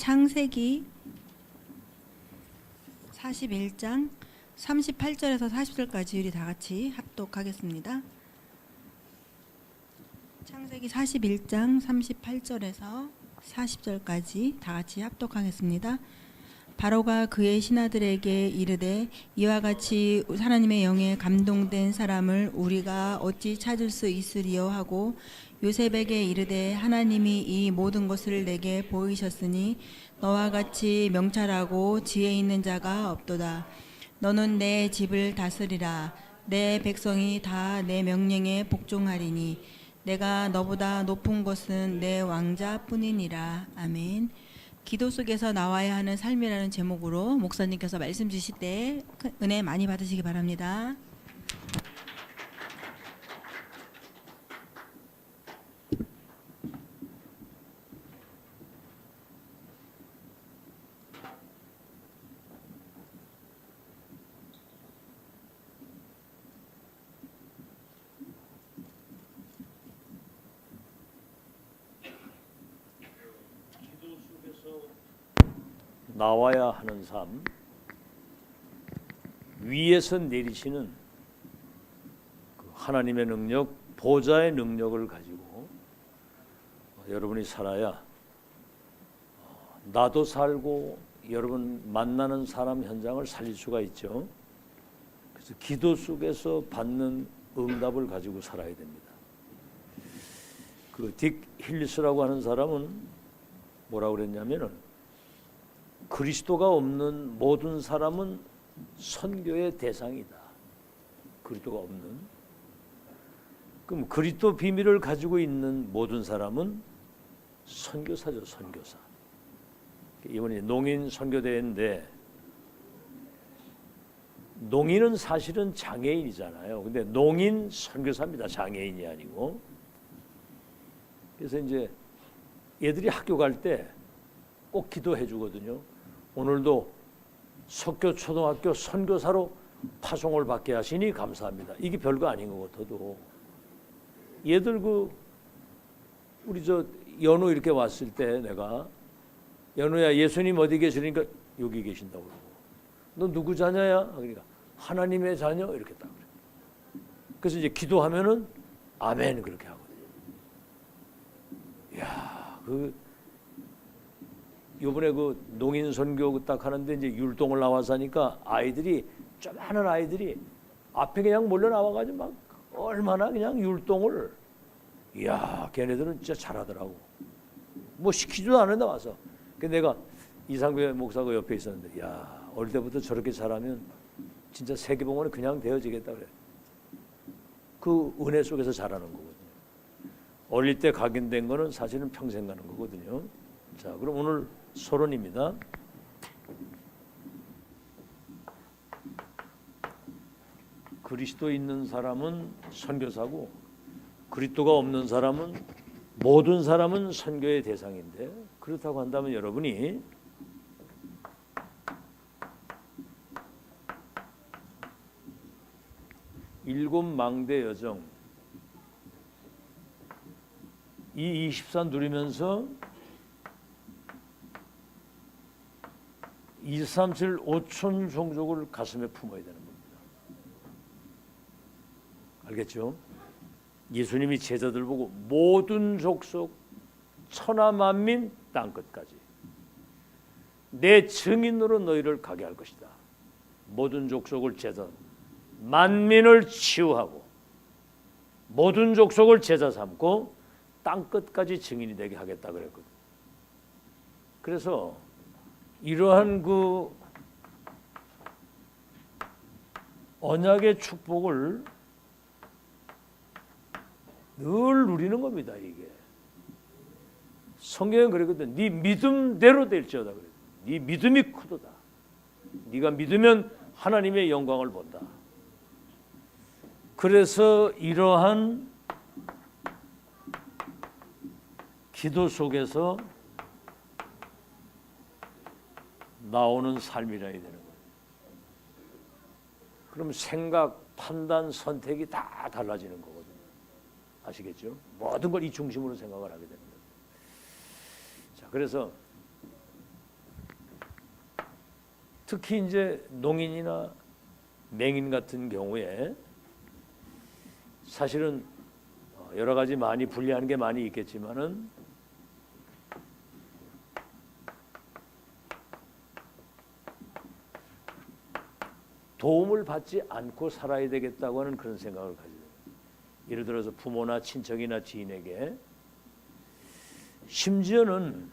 창세기 41장 38절에서 40절까지 우리 다 같이 합독하겠습니다. 창세기 41장 38절에서 40절까지 다 같이 합독하겠습니다. 바로가 그의 신하들에게 이르되 이와 같이 하나님의 영에 감동된 사람을 우리가 어찌 찾을 수 있으리요 하고 요셉에게 이르되 하나님이 이 모든 것을 내게 보이셨으니 너와 같이 명철하고 지혜 있는 자가 없도다. 너는 내 집을 다스리라. 내 백성이 다 내 명령에 복종하리니 내가 너보다 높은 것은 내 왕자뿐이니라. 아멘. 기도 속에서 나와야 하는 삶이라는 제목으로 목사님께서 말씀 주실 때 은혜 많이 받으시기 바랍니다. 나와야 하는 삶, 위에서 내리시는 그 하나님의 능력, 보좌의 능력을 가지고 여러분이 살아야 나도 살고 여러분 만나는 사람 현장을 살릴 수가 있죠. 그래서 기도 속에서 받는 응답을 가지고 살아야 됩니다. 그 딕 힐리스라고 하는 사람은 뭐라고 그랬냐면은 그리스도가 없는 모든 사람은 선교의 대상이다. 그리스도가 없는. 그럼 그리스도 비밀을 가지고 있는 모든 사람은 선교사죠, 선교사. 이번에 농인 선교대회인데 농인은 사실은 장애인이잖아요. 근데 농인 선교사입니다. 장애인이 아니고. 그래서 이제 얘들이 학교 갈 때 꼭 기도해 주거든요. 오늘도 석교 초등학교 선교사로 파송을 받게 하시니 감사합니다. 이게 별거 아닌 것 같아도 얘들 우리 연우 이렇게 왔을 때 내가 연우야 예수님 어디 계시니까 여기 계신다고 그러고 너 누구 자녀야? 그러니까 하나님의 자녀 이렇게 딱 그래. 그래서 이제 기도하면은 아멘 그렇게 하거든요. 이야 요번에 농인 선교 딱 하는데 이제 율동을 나와서 하니까 아이들이 조그마한 아이들이 앞에 그냥 몰려 나와가지고 막 얼마나 그냥 율동을 이야 걔네들은 진짜 잘하더라고. 뭐 시키지도 않는데 와서. 근데 내가 이상배 목사가 옆에 있었는데 야 어릴 때부터 저렇게 잘하면 진짜 세계봉헌이 그냥 되어지겠다 그래. 그 은혜 속에서 자라는 거거든요. 어릴 때 각인된 거는 사실은 평생 가는 거거든요. 자 그럼 오늘 서론입니다. 그리스도 있는 사람은 선교사고 그리스도가 없는 사람은 모든 사람은 선교의 대상인데 그렇다고 한다면 여러분이 일곱 망대 여정 이 24 누리면서 237 5천 종족을 가슴에 품어야 되는 겁니다. 알겠죠? 예수님이 제자들 보고 모든 족속 천하 만민 땅끝까지 내 증인으로 너희를 가게 할 것이다. 모든 족속을 제자 만민을 치유하고 모든 족속을 제자 삼고 땅끝까지 증인이 되게 하겠다 그랬거든. 그래서 이러한 언약의 축복을 늘 누리는 겁니다. 이게 성경은 그랬거든. 네 믿음대로 될지어다 그래. 네 믿음이 크도다. 네가 믿으면 하나님의 영광을 본다. 그래서 이러한 기도 속에서 나오는 삶이라 해야 되는 거예요. 그럼 생각, 판단, 선택이 다 달라지는 거거든요. 아시겠죠? 모든 걸 이 중심으로 생각을 하게 됩니다. 자, 그래서 특히 이제 농인이나 맹인 같은 경우에 사실은 여러 가지 많이 불리한 게 많이 있겠지만은 도움을 받지 않고 살아야 되겠다고 하는 그런 생각을 가지고, 예를 들어서 부모나 친척이나 지인에게, 심지어는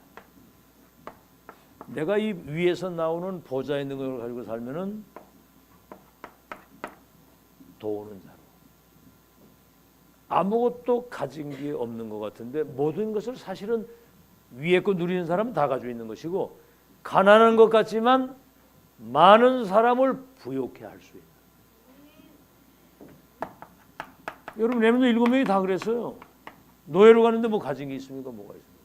내가 이 위에서 나오는 보좌 있는 걸 가지고 살면은 도우는 자로, 아무것도 가진 게 없는 것 같은데 모든 것을 사실은 위에 거 누리는 사람은 다 가지고 있는 것이고, 가난한 것 같지만 많은 사람을 부욕해 할 수 있는. 여러분 렘넌트 7명이 다 그랬어요. 노예로 가는데 뭐 가진 게 있습니까? 뭐가 있습니까?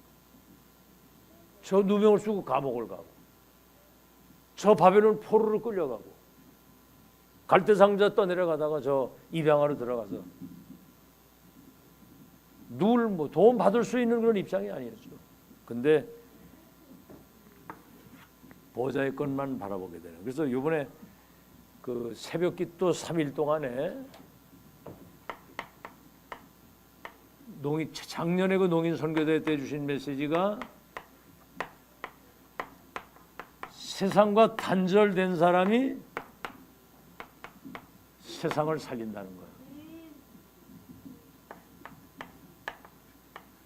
저 누명을 쓰고 감옥을 가고, 저 바벨론 포로로 끌려가고, 갈대상자 떠내려가다가 저 입양하러 들어가서 누굴 뭐 도움 받을 수 있는 그런 입장이 아니었죠. 근데 보좌의 것만 바라보게 되는. 그래서 이번에 그 새벽기도 3일 동안에 작년에 그 농인 선교대 때 주신 메시지가 세상과 단절된 사람이 세상을 살린다는 거예요.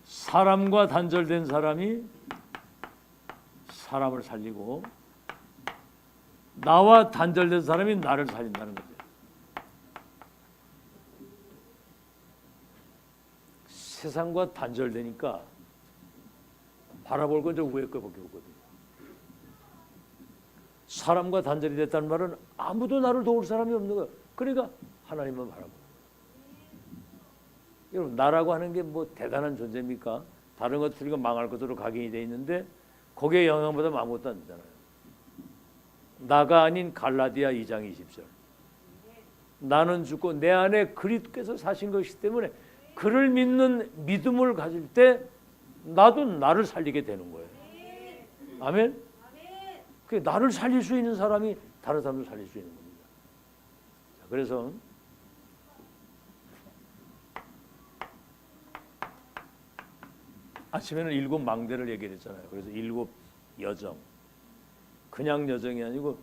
사람과 단절된 사람이 사람을 살리고, 나와 단절된 사람이 나를 살린다는 거죠. 세상과 단절되니까 바라볼 건 저 위에 거밖에 없거든요. 사람과 단절이 됐다는 말은 아무도 나를 도울 사람이 없는 거예요. 그러니까 하나님만 바라보고. 여러분, 나라고 하는 게 뭐 대단한 존재입니까? 다른 것들이 망할 것으로 각인이 돼 있는데 거기에 영향보다 아무것도 안 되잖아요. 나가 아닌 갈라디아 2장 20절. 나는 죽고 내 안에 그리스도께서 사신 것이기 때문에 그를 믿는 믿음을 가질 때 나도 나를 살리게 되는 거예요. 아멘? 그 나를 살릴 수 있는 사람이 다른 사람을 살릴 수 있는 겁니다. 자, 그래서 아침에는 7 망대를 얘기했잖아요. 그래서 7 여정, 그냥 여정이 아니고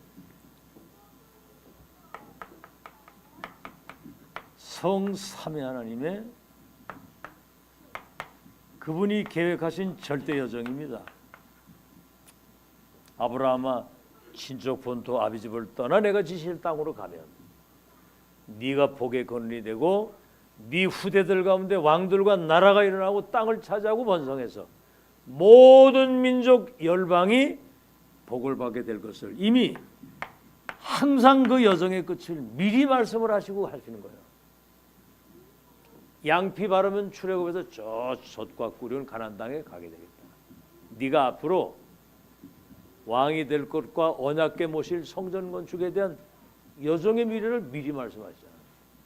성삼위 하나님의 그분이 계획하신 절대 여정입니다. 아브라함아, 친족 본토 아비 집을 떠나 내가 지실 땅으로 가면 네가 복의 근원이 되고 네 후대들 가운데 왕들과 나라가 일어나고 땅을 차지하고 번성해서 모든 민족 열방이 복을 받게 될 것을 이미 항상 그 여정의 끝을 미리 말씀을 하시고 하시는 거예요. 양피 바르면 출애굽에서 저 젖과 꿀은 가나안 땅에 가게 되겠다. 네가 앞으로 왕이 될 것과 언약궤 모실 성전 건축에 대한 여정의 미래를 미리 말씀하시잖아요.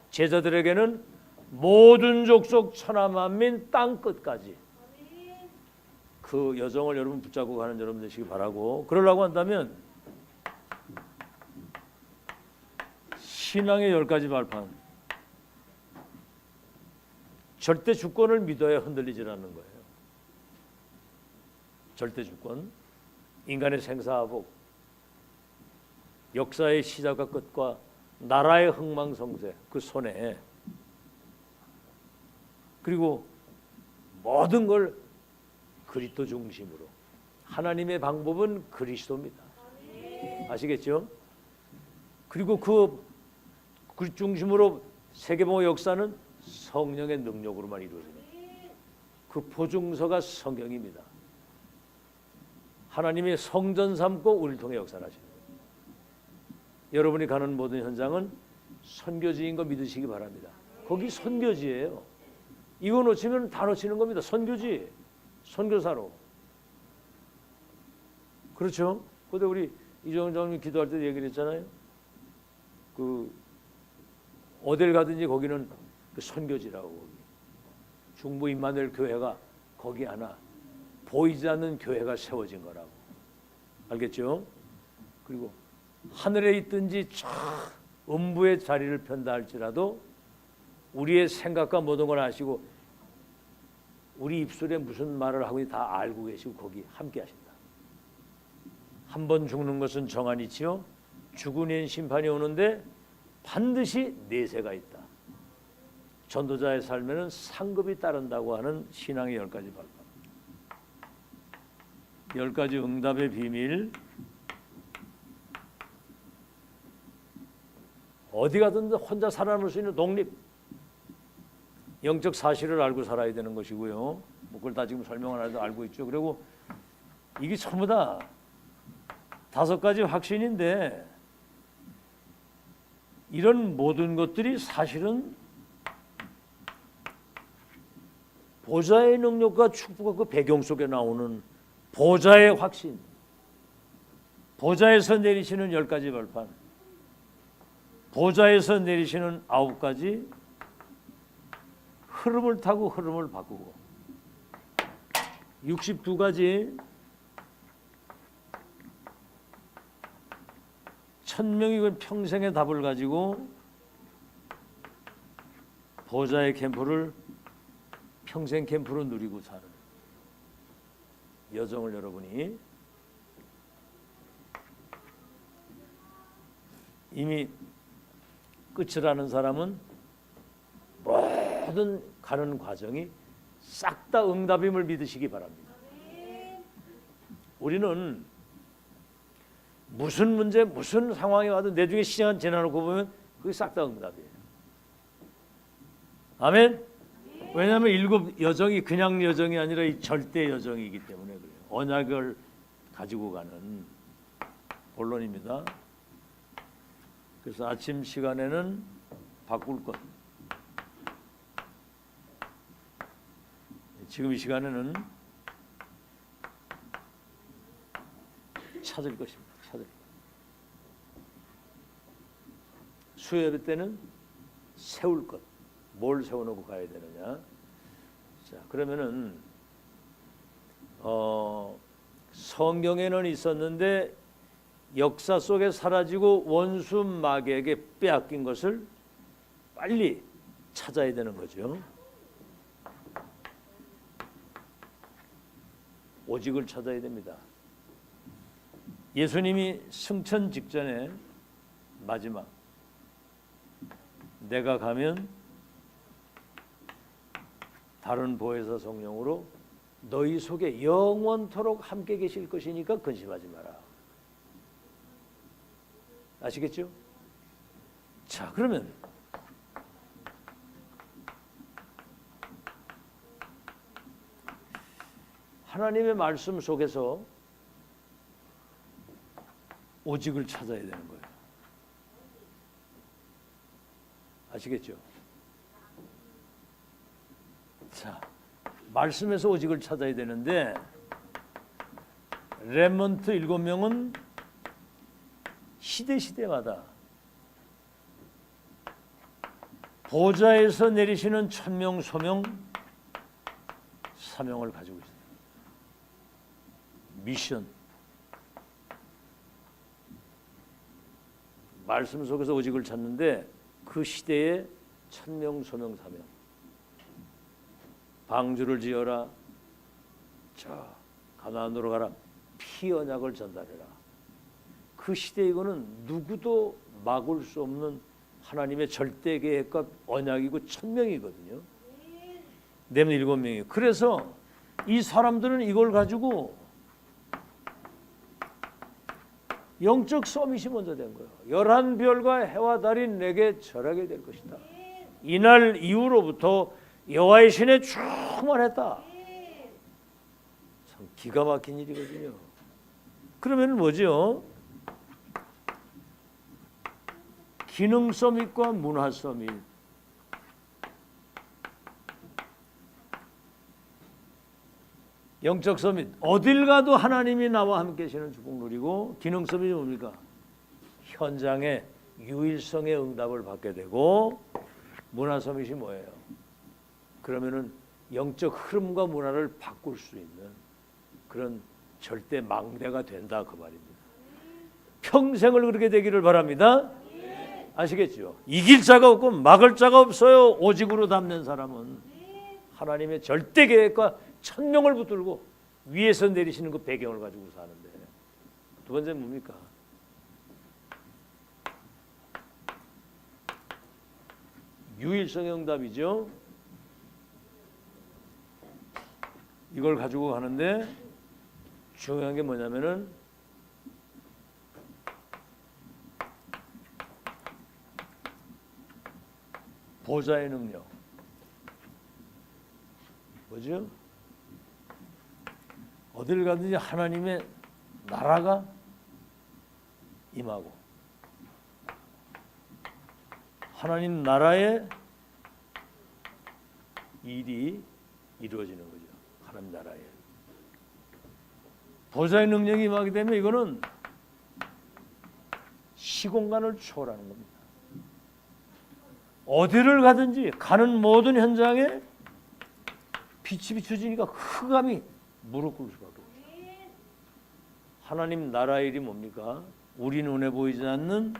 제자들에게는 모든 족속 천하 만민 땅 끝까지 그 여정을 여러분 붙잡고 가는 여러분 되시기 바라고, 그러려고 한다면 신앙의 10가지 발판, 절대 주권을 믿어야 흔들리지 않는 거예요. 절대 주권, 인간의 생사화복, 역사의 시작과 끝과 나라의 흥망성쇠 그 손에, 그리고 모든 걸 그리스도 중심으로. 하나님의 방법은 그리스도입니다. 아시겠죠? 그리고 그 중심으로 세계복음의 역사는 성령의 능력으로만 이루어지는 그 보증서가 성경입니다. 하나님이 성전 삼고 우리를 통해 역사를 하시는 거예요. 여러분이 가는 모든 현장은 선교지인 거 믿으시기 바랍니다. 거기 선교지예요. 이거 놓치면 다 놓치는 겁니다. 선교지, 선교사로. 그렇죠? 그때 우리 이정은 장로님 기도할 때 얘기를 했잖아요. 그 어딜 가든지 거기는 그 선교지라고. 중부 임마누엘 교회가 거기 하나 보이지 않는 교회가 세워진 거라고. 알겠죠? 그리고 하늘에 있든지 저 음부의 자리를 편다 할지라도 우리의 생각과 모든 걸 아시고 우리 입술에 무슨 말을 하고 다 알고 계시고 거기 함께 하신다. 한 번 죽는 것은 정한이지요. 죽은 이엔 심판이 오는데 반드시 내세가 있다. 전도자의 삶에는 상급이 따른다고 하는 신앙의 10가지 발판. 10가지 응답의 비밀. 어디 가든 혼자 살아남을 수 있는 독립. 영적 사실을 알고 살아야 되는 것이고요. 뭐 그걸 다 지금 설명을 안 해도 알고 있죠. 그리고 이게 전부 다 5가지 확신인데 이런 모든 것들이 사실은 보좌의 능력과 축복과 그 배경 속에 나오는 보좌의 확신, 보좌에서 내리시는 10가지 벌판, 보좌에서 내리시는 9가지 흐름을 타고 흐름을 바꾸고 62가지 1000명이 그 평생의 답을 가지고 보좌의 캠프를 평생 캠프로 누리고 사는 여정을 여러분이 이미 끝을 아는 사람은 모든 가는 과정이 싹 다 응답임을 믿으시기 바랍니다. 우리는 무슨 문제, 무슨 상황이 와도 내중에 시간 지나놓고 보면 그게 싹 다 응답이에요. 아멘? 왜냐하면 7 여정이 그냥 여정이 아니라 이 절대 여정이기 때문에 그래요. 언약을 가지고 가는 본론입니다. 그래서 아침 시간에는 바꿀 것, 지금 이 시간에는 찾을 것입니다. 찾을 것. 수요일 때는 세울 것. 뭘 세워놓고 가야 되느냐. 자, 그러면은 성경에는 있었는데 역사 속에 사라지고 원수 마귀에게 빼앗긴 것을 빨리 찾아야 되는 거죠. 오직을 찾아야 됩니다. 예수님이 승천 직전에 마지막 내가 가면 다른 보혜사 성령으로 너희 속에 영원토록 함께 계실 것이니까 근심하지 마라. 아시겠죠? 자, 그러면 하나님의 말씀 속에서 오직을 찾아야 되는 거예요. 아시겠죠? 자, 말씀에서 오직을 찾아야 되는데 렘넌트 7명은 시대마다 보좌에서 내리시는 천명 소명 사명을 가지고 있어요. 미션. 말씀 속에서 오직을 찾는데 그 시대의 천명 소명 사명. 방주를 지어라. 자, 가나안으로 가라. 피 언약을 전달해라. 그 시대 이거는 누구도 막을 수 없는 하나님의 절대 계획과 언약이고 천명이거든요. 내면 7명이에요. 그래서 이 사람들은 이걸 가지고 영적 서밋이 먼저 된 거예요. 11별과 해와 달이 내게 절하게 될 것이다. 이날 이후로부터 여호와의 신에 충만했다. 참 기가 막힌 일이거든요. 그러면 뭐죠? 기능 서밋과 문화 서밋. 영적 서밋. 어딜 가도 하나님이 나와 함께 계시는 축복 누리고, 기능 서밋이 뭡니까? 현장에 유일성의 응답을 받게 되고, 문화 서밋이 뭐예요? 그러면은 영적 흐름과 문화를 바꿀 수 있는 그런 절대 망대가 된다 그 말입니다. 평생을 그렇게 되기를 바랍니다. 아시겠죠? 이길 자가 없고 막을 자가 없어요. 오직으로 담는 사람은 하나님의 절대 계획과 천명을 붙들고 위에서 내리시는 그 배경을 가지고 사는데, 두 번째는 뭡니까? 유일성의 응답이죠. 이걸 가지고 가는데 중요한 게 뭐냐면은 보좌의 능력. 뭐죠? 어딜 가든지 하나님의 나라가 임하고 하나님 나라의 일이 이루어지는 거죠. 하나님 나라에 보좌의 능력이 임하게 되면 이거는 시공간을 초월하는 겁니다. 어디를 가든지 가는 모든 현장에 빛이 비춰지니까 흑암이 무릎 꿇을 수밖에 없어요. 하나님 나라의 일이 뭡니까? 우리 눈에 보이지 않는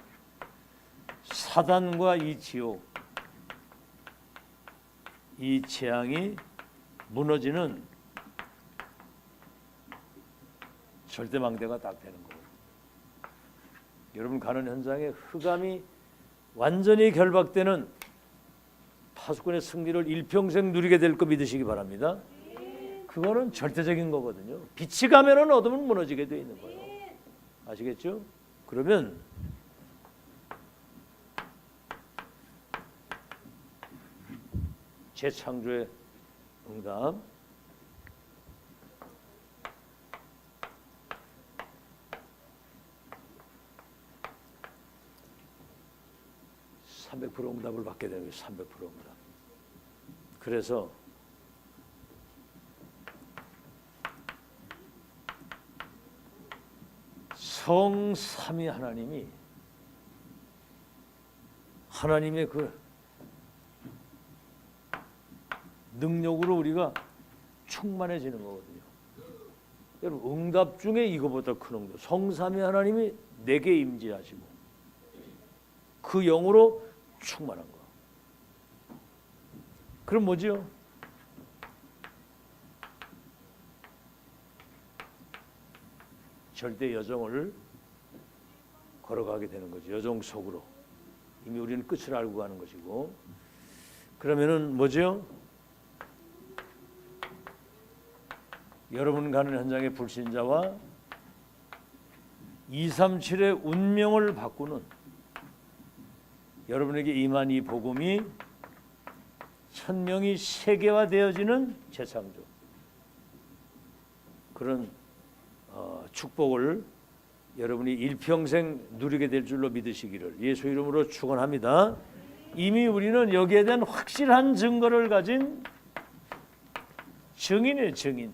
사단과 이 지옥, 이 재앙이 무너지는 절대망대가 딱 되는 거예요. 여러분 가는 현장에 흑암이 완전히 결박되는 파수꾼의 승리를 일평생 누리게 될 거 믿으시기 바랍니다. 그거는 절대적인 거거든요. 빛이 가면은 어둠은 무너지게 돼 있는 거예요. 아시겠죠? 그러면 재창조의 응답. (300% 응답을 받게 되는 거예요. 300% 응답. 그래서 성삼위 하나님이 하나님의 그 능력으로 우리가 충만해지는 거거든요. 여러분 응답 중에 이거보다 큰 응답. 성삼위 하나님이 내게 임재하시고 그 영으로 충만한 거. 그럼 뭐죠? 절대 여정을 걸어가게 되는 거죠. 여정 속으로. 이미 우리는 끝을 알고 가는 것이고. 그러면은 뭐죠? 여러분 가는 현장의 불신자와 237의 운명을 바꾸는 여러분에게 임한 이 복음이 천명이 세계화되어지는 재창조, 그런 축복을 여러분이 일평생 누리게 될 줄로 믿으시기를 예수 이름으로 축원합니다. 이미 우리는 여기에 대한 확실한 증거를 가진 증인이에요. 증인.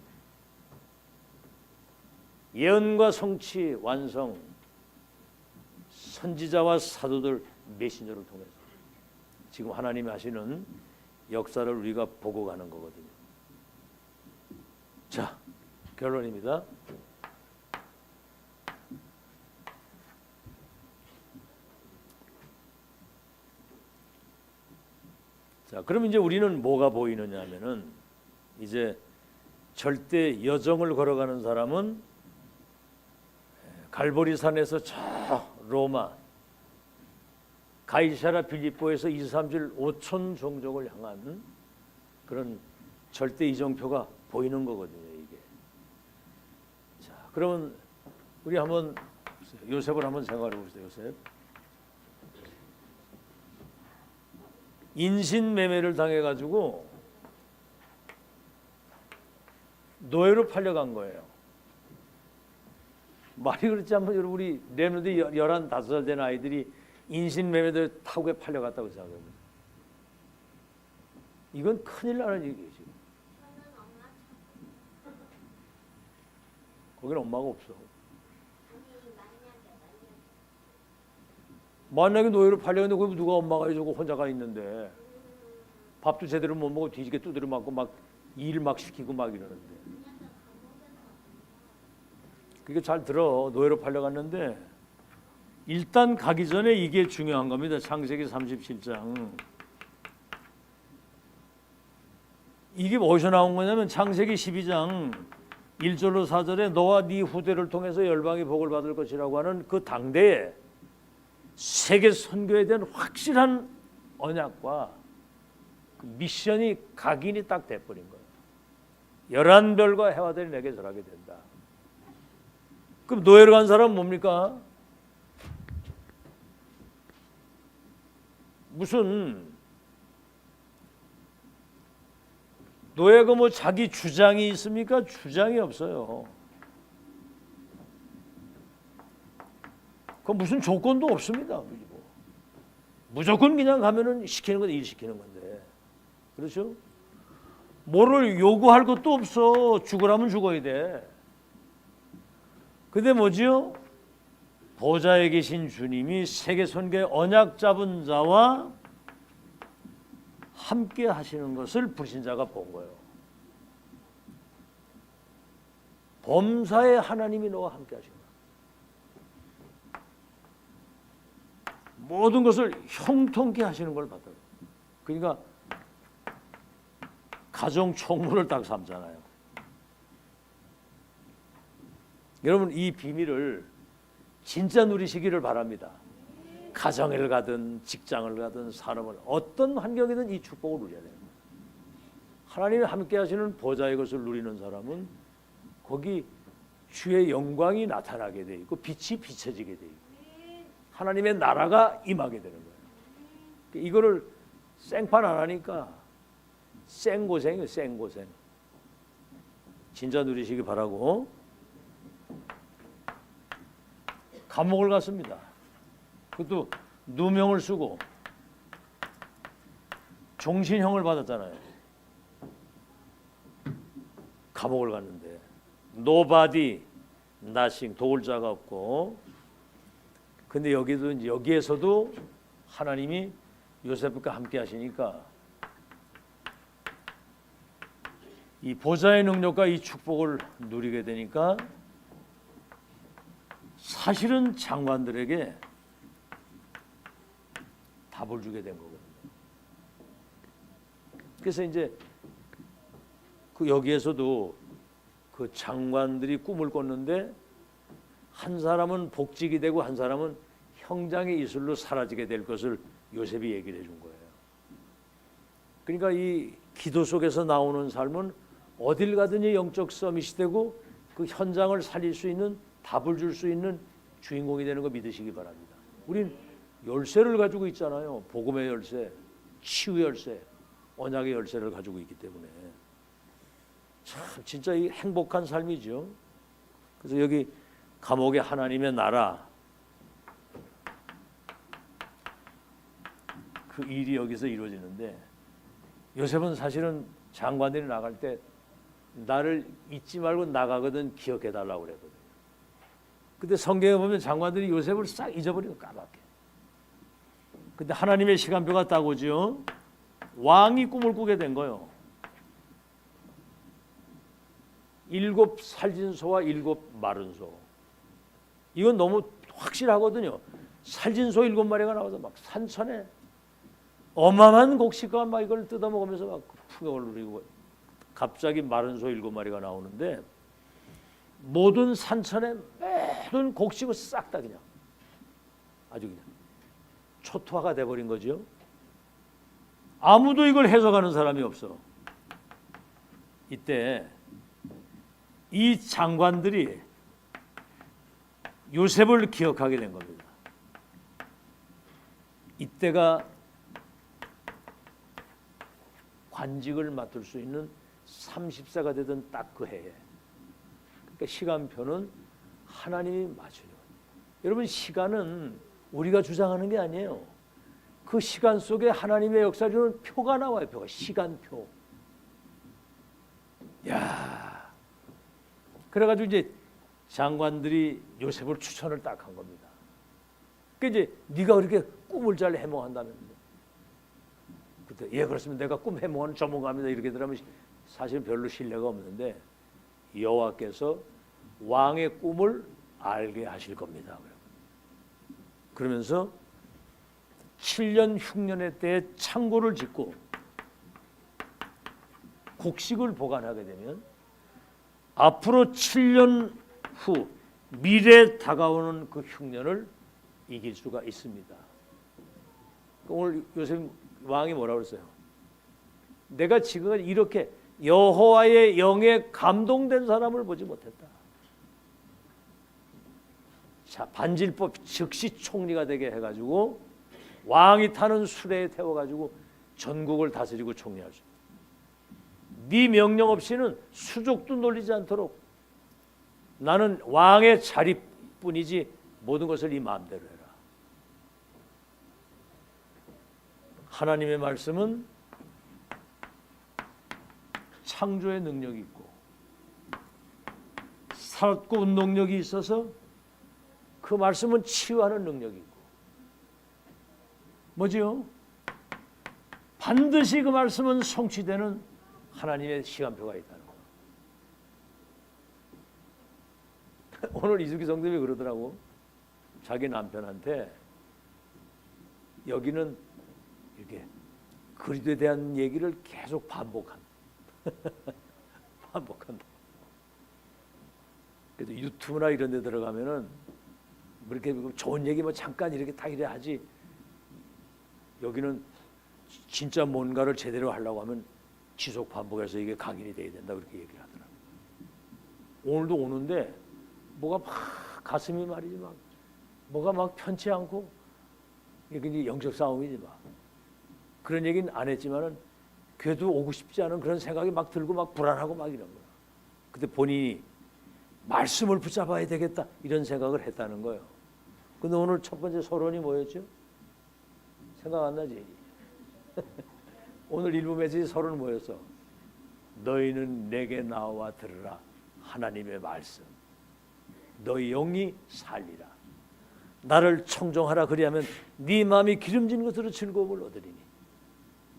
예언과 성취 완성, 선지자와 사도들 메신저를 통해서 지금 하나님이 하시는 역사를 우리가 보고 가는 거거든요. 자, 결론입니다. 자, 그럼 이제 우리는 뭐가 보이느냐 하면은 이제 절대 여정을 걸어가는 사람은 갈보리산에서 저 로마 가이사라 빌립보에서 237 5천 종족을 향한 그런 절대 이정표가 보이는 거거든요, 이게. 자, 그러면 우리 한번 요셉을 한번 생각해 보세요. 요셉. 인신매매를 당해 가지고 노예로 팔려간 거예요. 말이 그렇지 않으면 여러분 우리 렘넌트 11, 5살 된 아이들이 인신매매들 타국에 팔려갔다고 생각해요. 이건 큰일 나는 얘기예요. 지금. 거기는 엄마가 없어. 만약에 노예로 팔려갔는데 거기 누가 엄마가 해주고 혼자가 있는데 밥도 제대로 못 먹고 뒤지게 두드려 맞고 막 일 막 시키고 막 이러는데. 그게 잘 들어. 노예로 팔려갔는데 일단 가기 전에 이게 중요한 겁니다. 창세기 37장. 이게 어디서 나온 거냐면 창세기 12장 1절로 4절에 너와 네 후대를 통해서 열방이 복을 받을 것이라고 하는 그 당대에 세계 선교에 대한 확실한 언약과 그 미션이 각인이 딱 돼버린 거예요. 11별과 해와들이 내게 절하게 된다. 그럼 노예로 간 사람은 뭡니까? 무슨 노예가 뭐 자기 주장이 있습니까? 주장이 없어요. 그 무슨 조건도 없습니다. 무조건 그냥 가면은 시키는 건 일 시키는 건데, 그렇죠? 뭐를 요구할 것도 없어. 죽으라면 죽어야 돼. 근데 뭐지요? 보좌에 계신 주님이 세계 선교의 언약 잡은 자와 함께 하시는 것을 불신자가 본 거예요. 범사의 하나님이 너와 함께 하시는 거예요. 모든 것을 형통케 하시는 걸 받아요. 그러니까 가정 총무를 딱 삼잖아요. 여러분 이 비밀을 진짜 누리시기를 바랍니다. 가정을 가든 직장을 가든 산업을 어떤 환경이든 이 축복을 누려야 돼요. 하나님이 함께 하시는 보좌의 것을 누리는 사람은 거기 주의 영광이 나타나게 돼 있고 빛이 비춰지게 돼 있고 하나님의 나라가 임하게 되는 거예요. 이거를 생판 안 하니까 생고생이에요. 생고생. 진짜 누리시기 바라고. 감옥을 갔습니다. 그것도 누명을 쓰고 종신형을 받았잖아요. 감옥을 갔는데 nobody, nothing, 도울 자가 없고. 근데 여기에서도 하나님이 요셉과 함께 하시니까 이 보좌의 능력과 이 축복을 누리게 되니까 사실은 장관들에게 답을 주게 된 거거든요. 그래서 이제 그 여기에서도 그 장관들이 꿈을 꿨는데 한 사람은 복직이 되고 한 사람은 형장의 이슬로 사라지게 될 것을 요셉이 얘기를 해준 거예요. 그러니까 이 기도 속에서 나오는 삶은 어딜 가든지 영적 서밋이 되고 그 현장을 살릴 수 있는 답을 줄 수 있는 주인공이 되는 거 믿으시기 바랍니다. 우린 열쇠를 가지고 있잖아요. 복음의 열쇠, 치유의 열쇠, 언약의 열쇠를 가지고 있기 때문에 참 진짜 이 행복한 삶이죠. 그래서 여기 감옥의 하나님의 나라 그 일이 여기서 이루어지는데 요셉은 사실은 장관들이 나갈 때 나를 잊지 말고 나가거든 기억해달라고 그랬거든요. 근데 성경에 보면 장관들이 요셉을 싹 잊어버리고 까맣게. 근데 하나님의 시간표가 딱 오죠. 왕이 꿈을 꾸게 된 거예요. 7 살진소와 7 마른 소. 이건 너무 확실하거든요. 살진소 7마리가 나와서 막 산천에 어마어마한 곡식과 막 이걸 뜯어먹으면서 막 풍경을 누리고 갑자기 마른 소 7마리가 나오는데 모든 산천에 모든 곡식을 싹 다 그냥 아주 그냥 초토화가 돼버린 거죠. 아무도 이걸 해석하는 사람이 없어. 이때 이 장관들이 요셉을 기억하게 된 겁니다. 이때가 관직을 맡을 수 있는 30세가 되던 딱 그 해에. 그러니까 시간표는 하나님이 맞추는 거예요. 여러분 시간은 우리가 주장하는 게 아니에요. 그 시간 속에 하나님의 역사를 표가 나와요. 표가 시간표. 야, 그래가지고 이제 장관들이 요셉을 추천을 딱 한 겁니다. 그러니까 이제 네가 그렇게 꿈을 잘 해몽한다면, 그때 예 그렇습니다. 내가 꿈 해몽하는 전문가입니다. 이렇게 들으면 사실 별로 신뢰가 없는데 여호와께서 왕의 꿈을 알게 하실 겁니다. 그러면서 7년 흉년의 때에 창고를 짓고 곡식을 보관하게 되면 앞으로 7년 후 미래에 다가오는 그 흉년을 이길 수가 있습니다. 오늘 요셉 왕이 뭐라고 그랬어요? 내가 지금 이렇게 여호와의 영에 감동된 사람을 보지 못했다. 자, 반질법 즉시 총리가 되게 해가지고 왕이 타는 수레에 태워가지고 전국을 다스리고 총리할 수 있다. 네 명령 없이는 수족도 놀리지 않도록 나는 왕의 자리뿐이지 모든 것을 네 마음대로 해라. 하나님의 말씀은 창조의 능력이 있고 살았고 운동력이 있어서 그 말씀은 치유하는 능력이 있고 뭐지요? 반드시 그 말씀은 성취되는 하나님의 시간표가 있다는 거예요. 오늘 이수기 성도님이 그러더라고. 자기 남편한테 여기는 이렇게 그리스도에 대한 얘기를 계속 반복한다. 그래도 유튜브나 이런 데 들어가면은 그렇게 좋은 얘기 뭐 잠깐 이렇게 딱 이래 하지. 여기는 진짜 뭔가를 제대로 하려고 하면 지속 반복해서 이게 각인이 돼야 된다 그렇게 얘기를 하더라고요. 오늘도 오는데 뭐가 막 가슴이 말이지 막 뭐가 막 편치 않고 이게 이제 영적 싸움이지 막 그런 얘기는 안 했지만은 그래도 오고 싶지 않은 그런 생각이 막 들고 막 불안하고 막 이런 거야. 그때 본인이 말씀을 붙잡아야 되겠다 이런 생각을 했다는 거예요. 근데 오늘 첫 번째 서론이 뭐였죠? 생각 안 나지? 오늘 일부 메시지 서론은 뭐였어? 너희는 내게 나와 들으라 하나님의 말씀. 너희 영이 살리라. 나를 청종하라 그리하면 네 마음이 기름진 것으로 즐거움을 얻으리니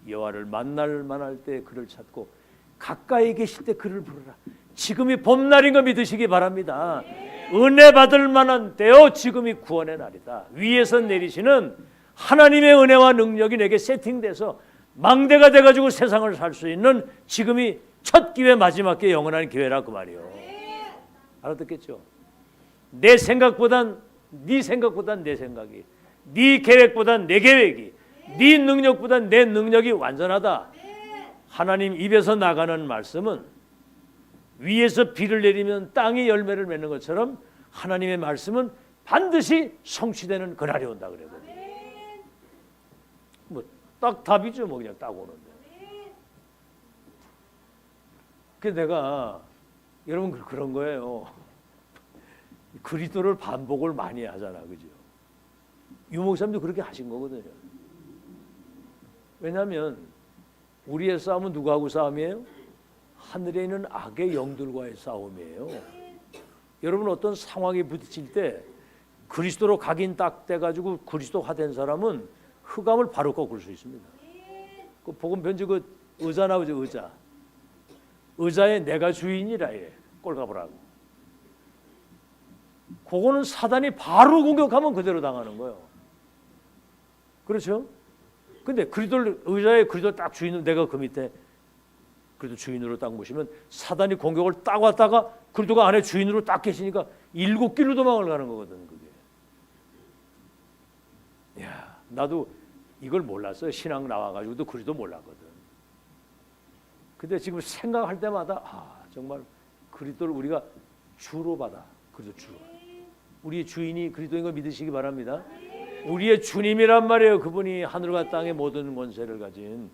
여호와를 만날 만할 때 그를 찾고 가까이 계실 때 그를 부르라. 지금이 봄날인 거 믿으시기 바랍니다. 은혜 받을 만한 때요 지금이 구원의 날이다. 위에서 내리시는 하나님의 은혜와 능력이 내게 세팅돼서 망대가 돼가지고 세상을 살 수 있는 지금이 첫 기회 마지막 기회 영원한 기회라 그 말이요. 알아듣겠죠? 내 생각보단 네 생각보단 내 생각이, 네 계획보단 내 계획이, 네 능력보단 내 능력이 완전하다. 하나님 입에서 나가는 말씀은 위에서 비를 내리면 땅이 열매를 맺는 것처럼 하나님의 말씀은 반드시 성취되는 그날이 온다 그러거든요. 뭐 딱 답이죠. 뭐 그냥 딱 오는데. 그 내가 여러분 그런 거예요. 그리스도를 반복을 많이 하잖아, 그죠? 유목사님도 그렇게 하신 거거든요. 왜냐하면 우리의 싸움은 누구하고 싸움이에요? 하늘에 있는 악의 영들과의 싸움이에요. 여러분 어떤 상황에 부딪힐 때 그리스도로 각인 딱 돼가지고 그리스도화된 사람은 흑암을 바로 꺾을 수 있습니다. 그 복음 편지 그 의자 나오죠, 의자. 의자에 내가 주인이라 해. 꼴가보라고. 그거는 사단이 바로 공격하면 그대로 당하는 거예요. 그렇죠? 근데 그리스도를 의자에 그리스도 딱 주인으로 내가 그 밑에 그래도 주인으로 딱 모시면 사단이 공격을 딱 왔다가 그리스도가 안에 주인으로 딱 계시니까 7길로 도망을 가는 거거든 그게. 야, 나도 이걸 몰랐어요. 신앙 나와가지고도 그리스도 몰랐거든. 근데 지금 생각할 때마다 정말 그리스도를 우리가 주로 받아. 그리스도 주로. 우리의 주인이 그리스도인 걸 믿으시기 바랍니다. 우리의 주님이란 말이에요. 그분이 하늘과 땅의 모든 권세를 가진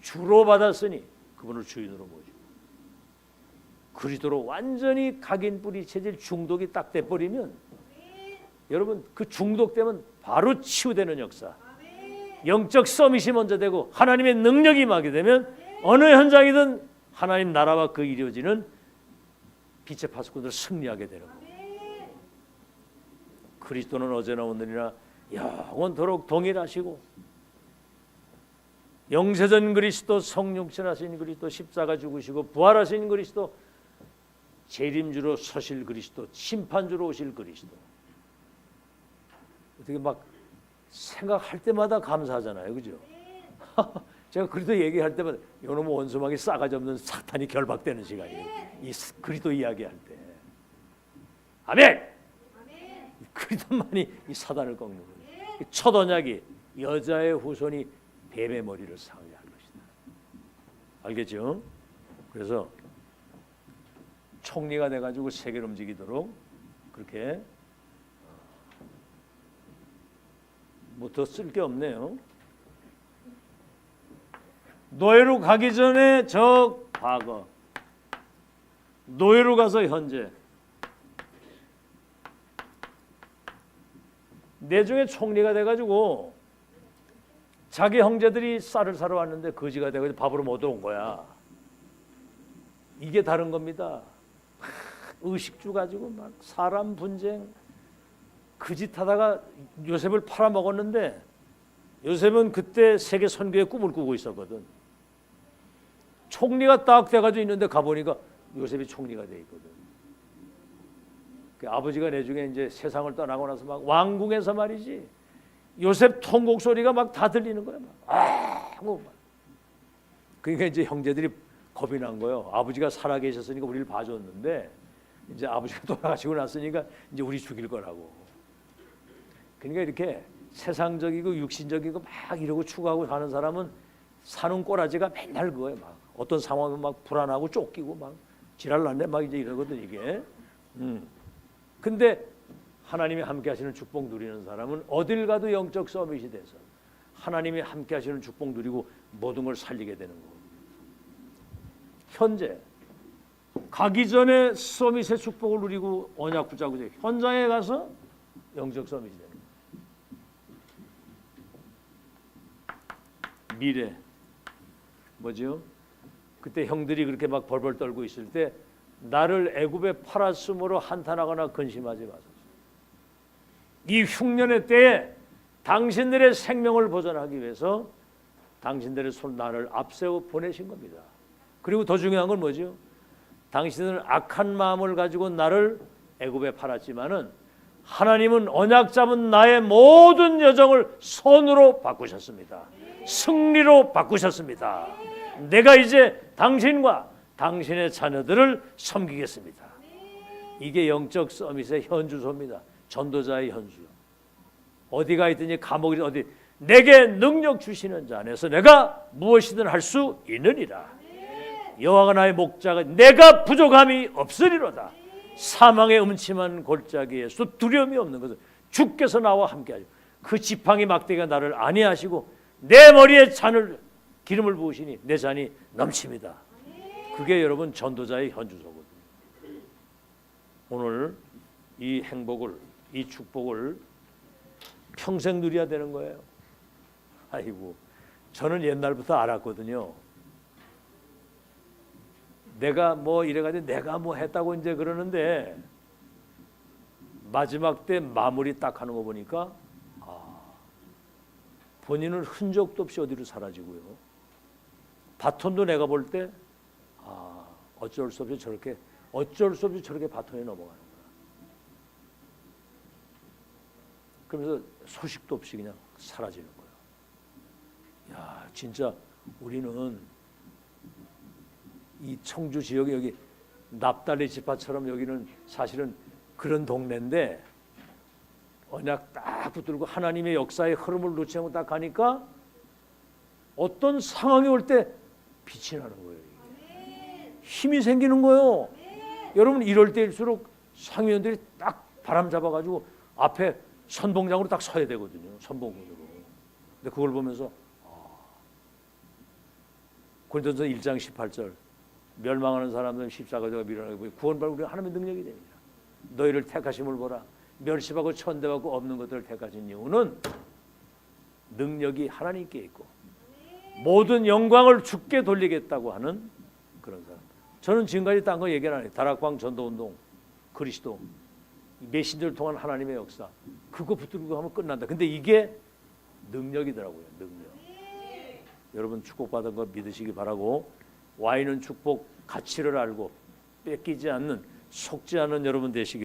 주로 받았으니 그분을 주인으로 모시고 그리스도로 완전히 각인 뿌리 체질 중독이 딱 돼버리면 여러분 그 중독되면 바로 치유되는 역사. 영적 서밋이 먼저 되고 하나님의 능력이 임하게 되면 어느 현장이든 하나님 나라와 그 이루어지는 빛의 파수꾼들 승리하게 되는 거예요. 그리스도는 어제나 오늘이나 영원토록 동일하시고 영세전 그리스도, 성육신하신 그리스도, 십자가 죽으시고 부활하신 그리스도, 재림주로 서실 그리스도, 심판주로 오실 그리스도. 어떻게 막 생각할 때마다 감사하잖아요, 그죠? 제가 그리도 얘기할 때마다 요놈의 원수막이 싸가지 없는 사탄이 결박되는 시간이에요. 이 그리도 이야기할 때. 아멘. 그리도만이 이 사단을 꺾는 거예요. 첫 언약이 여자의 후손이 뱀의 머리를 상하게 할 것이다. 알겠죠? 그래서 총리가 돼가지고 세계를 움직이도록 그렇게 뭐 더 쓸 게 없네요. 노예로 가기 전에 저 과거, 노예로 가서 현재. 내중에 총리가 돼가지고 자기 형제들이 쌀을 사러 왔는데 거지가 돼가지고 밥으로 못 온 거야. 이게 다른 겁니다. 의식주 가지고 막 사람 분쟁 그 짓 하다가 요셉을 팔아먹었는데 요셉은 그때 세계 선교의 꿈을 꾸고 있었거든. 총리가 딱 돼가지고 있는데 가보니까 요셉이 총리가 돼 있거든. 그 아버지가 내중에 이제 세상을 떠나고 나서 막 왕궁에서 말이지 요셉 통곡 소리가 막 다 들리는 거야. 막. 그러니까 이제 형제들이 겁이 난 거예요. 아버지가 살아 계셨으니까 우리를 봐줬는데 이제 아버지가 돌아가시고 났으니까 이제 우리 죽일 거라고. 그러니까 이렇게 세상적이고 육신적이고 막 이러고 추구하고 사는 사람은 사는 꼬라지가 맨날 그거예요. 막 어떤 상황은 막 불안하고 쫓기고 막 지랄 났네 막 이제 이러거든 이게. 근데 하나님이 함께 하시는 축복 누리는 사람은 어딜 가도 영적 서밋이 돼서 하나님이 함께 하시는 축복 누리고 모든 걸 살리게 되는 거고. 현재 가기 전에 서밋의 축복을 누리고 언약 붙잡고 현장에 가서 영적 서밋이 되는 거예요. 미래 뭐죠? 그때 형들이 그렇게 막 벌벌 떨고 있을 때 나를 애굽에 팔았으므로 한탄하거나 근심하지 마소서. 이 흉년의 때에 당신들의 생명을 보존하기 위해서 당신들의 손 나를 앞세워 보내신 겁니다. 그리고 더 중요한 건 뭐죠? 당신들은 악한 마음을 가지고 나를 애굽에 팔았지만은 하나님은 언약 잡은 나의 모든 여정을 선으로 바꾸셨습니다. 승리로 바꾸셨습니다. 내가 이제 당신과 당신의 자녀들을 섬기겠습니다. 이게 영적 서밋의 현주소입니다. 전도자의 현주. 어디가 있든지 감옥이 어디 내게 능력 주시는 자 안에서 내가 무엇이든 할 수 있느니라. 여호와가 나의 목자가 내가 부족함이 없으리로다. 사망의 음침한 골짜기에서 두려움이 없는 것은 주께서 나와 함께하죠. 그 지팡이 막대기가 나를 안위하시고 내 머리에 잔을 기름을 부으시니 내 잔이 넘칩니다. 그게 여러분 전도자의 현주소거든요. 오늘 이 행복을 이 축복을 평생 누려야 되는 거예요. 아이고 저는 옛날부터 알았거든요. 내가 뭐 이래가지고 내가 뭐 했다고 이제 그러는데 마지막 때 마무리 딱 하는 거 보니까 본인은 흔적도 없이 어디로 사라지고요. 바톤도 내가 볼 때 어쩔 수 없이 저렇게 바톤이 넘어가는 거야. 그러면서 소식도 없이 그냥 사라지는 거야. 야, 진짜 우리는 이 청주 지역에 여기 납달리 지파처럼 여기는 사실은 그런 동네인데 언약 딱 붙들고 하나님의 역사의 흐름을 놓지 않고 딱 가니까 어떤 상황이 올 때 빛이 나는 거예요. 이게. 힘이 생기는 거예요. 여러분 이럴 때일수록 상위원들이 딱 바람 잡아가지고 앞에 선봉장으로 딱 서야 되거든요. 선봉으로. 근데 그걸 보면서 고린도전서 1장 18절 멸망하는 사람들은 십자가가 밀어내고 구원받고 우리가 하나님의 능력이 됩니다. 너희를 택하심을 보라. 멸시받고 천대받고 없는 것들을 택하신 이유는 능력이 하나님께 있고 모든 영광을 주께 돌리겠다고 하는 그런 사람. 저는 지금까지 딴 거 얘기를 안 해요. 다락방 전도운동, 그리스도, 메신저를 통한 하나님의 역사 그거 붙들고 하면 끝난다. 근데 이게 능력이더라고요. 능력. 여러분 축복받은 거 믿으시기 바라고 와인은 축복 가치를 알고 뺏기지 않는 속지 않은 여러분 되시기